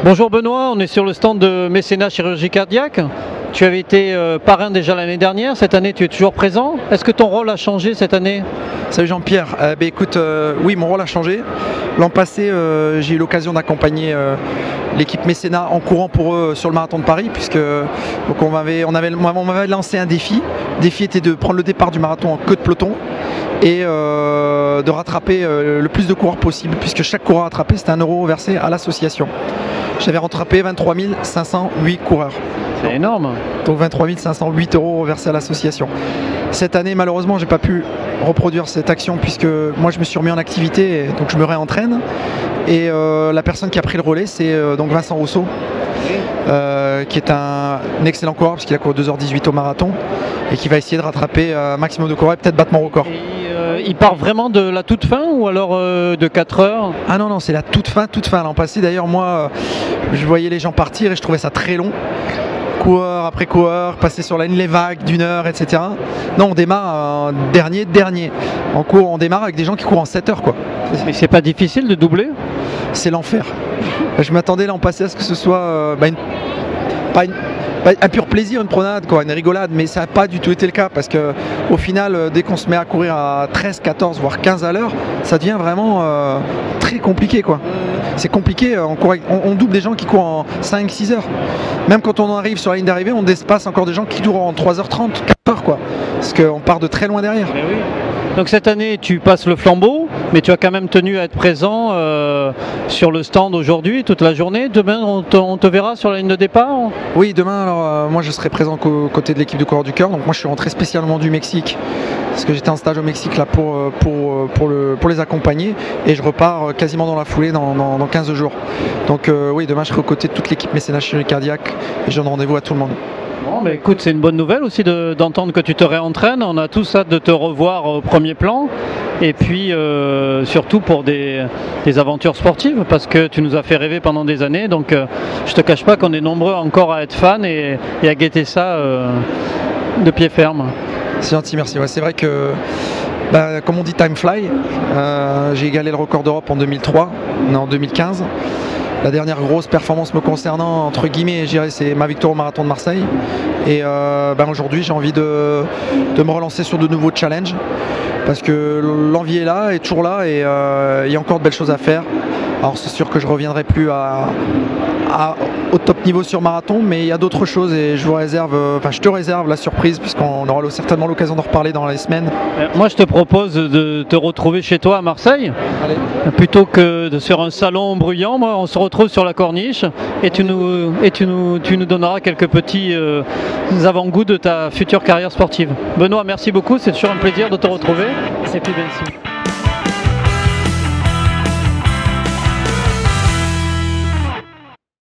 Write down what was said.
Bonjour Benoît, on est sur le stand de Mécénat Chirurgie Cardiaque. Tu avais été parrain déjà l'année dernière, cette année tu es toujours présent. Est-ce que ton rôle a changé cette année? Salut Jean-Pierre, écoute, oui mon rôle a changé. L'an passé j'ai eu l'occasion d'accompagner l'équipe Mécénat en courant pour eux sur le marathon de Paris, puisque donc on m'avait lancé un défi. Le défi était de prendre le départ du marathon en queue de peloton et de rattraper le plus de coureurs possible, puisque chaque coureur rattrapé c'était 1 euro versé à l'association. J'avais rattrapé 23 508 coureurs. C'est énorme. Donc 23 508 euros versés à l'association. Cette année, malheureusement, j'ai pas pu reproduire cette action puisque moi je me suis remis en activité, donc je me réentraîne. Et la personne qui a pris le relais, c'est donc Vincent Rousseau, qui est un excellent coureur puisqu'il a couru 2h18 au marathon et qui va essayer de rattraper un maximum de coureurs et peut-être battre mon record. Il part vraiment de la toute fin ou alors de 4 heures? Ah non, c'est la toute fin. L'an passé, d'ailleurs, moi, je voyais les gens partir et je trouvais ça très long. Coureur après coureur, passer sur la ligne les vagues d'1 heure, etc. Non, on démarre dernier. On démarre avec des gens qui courent en 7 heures, quoi. Mais c'est pas difficile de doubler? C'est l'enfer. Je m'attendais l'an passé à ce que ce soit pas un pur plaisir, une promenade, quoi, une rigolade, mais ça n'a pas du tout été le cas parce que au final, dès qu'on se met à courir à 13, 14, voire 15 à l'heure, ça devient vraiment très compliqué, quoi. C'est compliqué, on double des gens qui courent en 5, 6 heures. Même quand on arrive sur la ligne d'arrivée, on dépasse encore des gens qui courent en 3h30, 4h, quoi. Parce qu'on part de très loin derrière. Oui. Donc cette année, tu passes le flambeau, mais tu as quand même tenu à être présent sur le stand aujourd'hui, toute la journée. Demain, on te verra sur la ligne de départ? Oui, demain, alors moi je serai présent aux côtés de l'équipe de coureurs du cœur. Donc moi je suis rentré spécialement du Mexique, parce que j'étais en stage au Mexique là pour les accompagner. Et je repars quasiment dans la foulée dans 15 jours. Donc oui, demain je serai aux côtés de toute l'équipe Mécénat Chirurgie Cardiaque et je donne rendez-vous à tout le monde. Bon, bah écoute, c'est une bonne nouvelle aussi d'entendre que tu te réentraînes. On a tous hâte de te revoir au premier plan. Et puis surtout pour des aventures sportives, parce que tu nous as fait rêver pendant des années. Donc je te cache pas qu'on est nombreux encore à être fans et à guetter ça de pied ferme. C'est gentil, merci. Ouais, c'est vrai que comme on dit, time fly. J'ai égalé le record d'Europe en 2003, on est en 2015. La dernière grosse performance me concernant, entre guillemets, je dirais, c'est ma victoire au marathon de Marseille. Et aujourd'hui, j'ai envie de me relancer sur de nouveaux challenges. Parce que l'envie est là, est toujours là, et il y a encore de belles choses à faire. Alors c'est sûr que je ne reviendrai plus au top niveau sur marathon, mais il y a d'autres choses et je te réserve la surprise, puisqu'on aura certainement l'occasion d'en reparler dans les semaines. Moi je te propose de te retrouver chez toi à Marseille. Allez. Plutôt que sur un salon bruyant. Moi, on se retrouve sur la corniche et tu nous donneras quelques petits avant-goûts de ta future carrière sportive. Benoît, merci beaucoup, c'est toujours un plaisir de te retrouver. Et puis, merci.